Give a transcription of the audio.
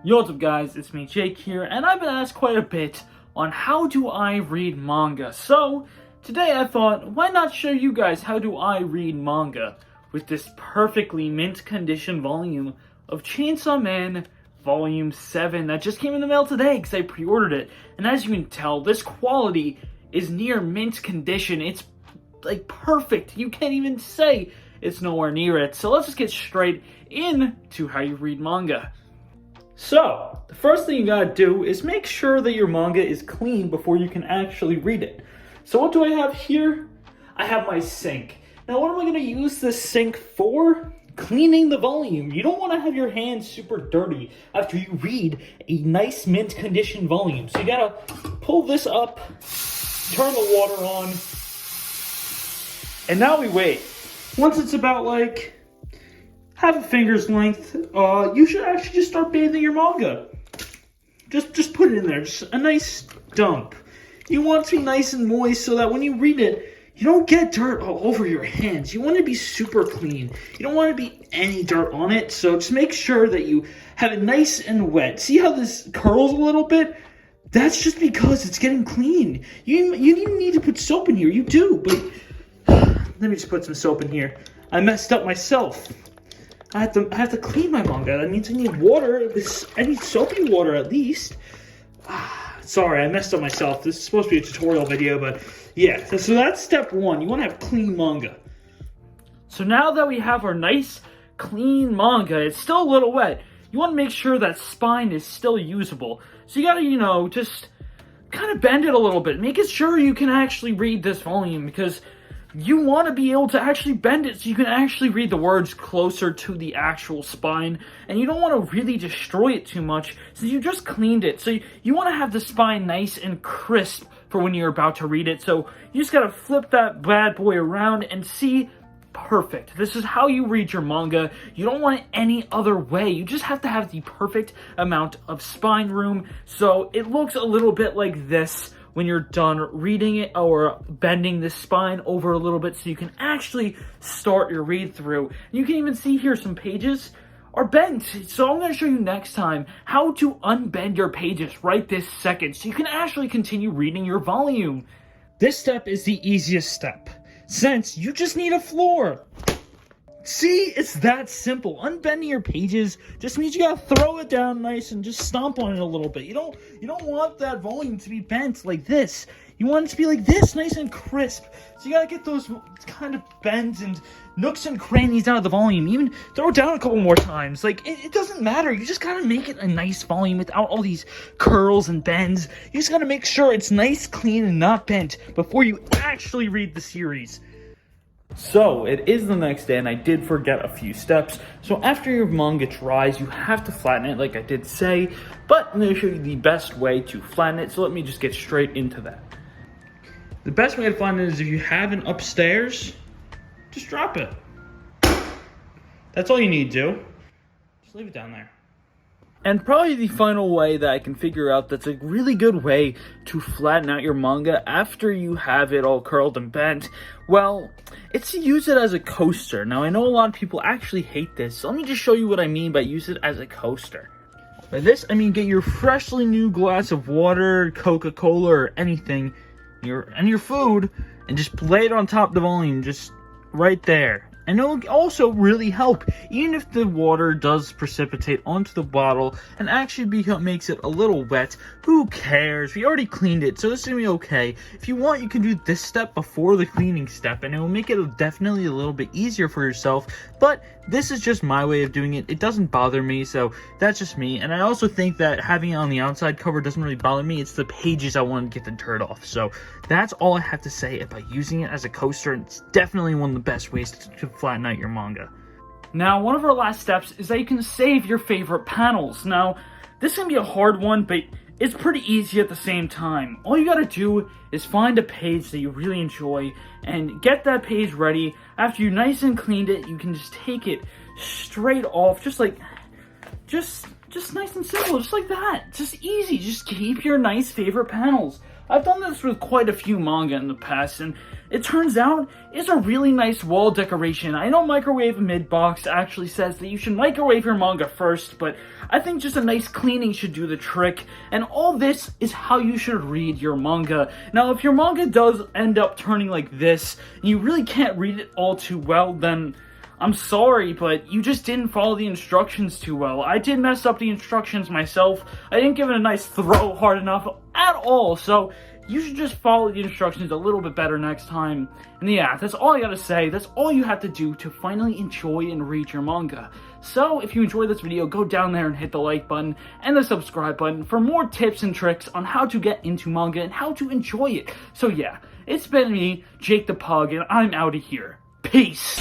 Yo, what's up guys, it's me Jake here, and I've been asked quite a bit on how do I read manga. So, today I thought, why not show you guys how do I read manga with this perfectly mint condition volume of Chainsaw Man Volume 7 that just came in the mail today because I pre-ordered it. And as you can tell, this quality is near mint condition. It's like perfect. You can't even say it's nowhere near it. So let's just get straight into how you read manga. So, the first thing you gotta do is make sure that your manga is clean before you can actually read it. So what do I have here? I have my sink. Now what am I gonna use this sink for? Cleaning the volume. You don't want to have your hands super dirty after you read a nice mint condition volume. So you gotta pull this up, turn the water on, and now we wait. Once it's about like half a finger's length, you should actually just start bathing your manga. Just put it in there, just a nice dump. You want it to be nice and moist so that when you read it, you don't get dirt all over your hands. You want it to be super clean. You don't want to be any dirt on it, so just make sure that you have it nice and wet. See how this curls a little bit? That's just because it's getting clean. You even need to put soap in here. You do, but let me just put some soap in here. I messed up myself. I have to clean my manga. That means I need water. I need soapy water at least. Sorry, I messed up myself. This is supposed to be a tutorial video, but yeah. So that's step one. You want to have clean manga. So now that we have our nice, clean manga, it's still a little wet. You want to make sure that spine is still usable. So you gotta, just kind of bend it a little bit. Make it sure you can actually read this volume because you want to be able to actually bend it so you can actually read the words closer to the actual spine, and you don't want to really destroy it too much, so you just cleaned it. So you want to have the spine nice and crisp for when you're about to read it, so you just got to flip that bad boy around and see, perfect. This is how you read your manga. You don't want it any other way. You just have to have the perfect amount of spine room, so it looks a little bit like this when you're done reading it, or bending the spine over a little bit so you can actually start your read through. You can even see here some pages are bent. So I'm going to show you next time how to unbend your pages right this second so you can actually continue reading your volume. This step is the easiest step since you just need a floor. See, it's that simple. Unbending your pages just means you gotta throw it down nice and just stomp on it a little bit. You don't want that volume to be bent like this. You want it to be like this, nice and crisp. So you gotta get those kind of bends and nooks and crannies out of the volume. Even throw it down a couple more times. Like, it doesn't matter. You just gotta make it a nice volume without all these curls and bends. You just gotta make sure it's nice, clean, and not bent before you actually read the series. So, it is the next day, and I did forget a few steps. So after your manga dries, you have to flatten it like I did say, but I'm going to show you the best way to flatten it, so let me just get straight into that. The best way to flatten it is if you have it upstairs, just drop it. That's all you need to do. Just leave it down there. And probably the final way that I can figure out that's a really good way to flatten out your manga after you have it all curled and bent, well, it's to use it as a coaster. Now, I know a lot of people actually hate this, so let me just show you what I mean by use it as a coaster. By this, I mean get your freshly new glass of water, Coca-Cola, or anything, your food, and just lay it on top of the volume, just right there. And it'll also really help, even if the water does precipitate onto the bottle and actually makes it a little wet. Who cares? We already cleaned it, so this is going to be okay. If you want, you can do this step before the cleaning step, and it will make it definitely a little bit easier for yourself. But this is just my way of doing it. It doesn't bother me, so that's just me. And I also think that having it on the outside cover doesn't really bother me. It's the pages I want to get the dirt off. So that's all I have to say about using it as a coaster. It's definitely one of the best ways to flatten out your manga. Now, one of our last steps is that you can save your favorite panels. Now, this can be a hard one, but it's pretty easy at the same time. All you gotta do is find a page that you really enjoy and get that page ready. After you nice and cleaned it, you can just take it straight off, just nice and simple, just like that. Just easy. Just keep your nice favorite panels. I've done this with quite a few manga in the past, and it turns out it's a really nice wall decoration. I know Microwave Mid-Box actually says that you should microwave your manga first, but I think just a nice cleaning should do the trick, and all this is how you should read your manga. Now, if your manga does end up turning like this, and you really can't read it all too well, then I'm sorry, but you just didn't follow the instructions too well. I did mess up the instructions myself. I didn't give it a nice throw hard enough at all, so you should just follow the instructions a little bit better next time. And yeah, that's all I gotta say. That's all you have to do to finally enjoy and read your manga. So, if you enjoyed this video, go down there and hit the like button and the subscribe button for more tips and tricks on how to get into manga and how to enjoy it. So yeah, it's been me, Jake the Pug, and I'm out of here. Peace!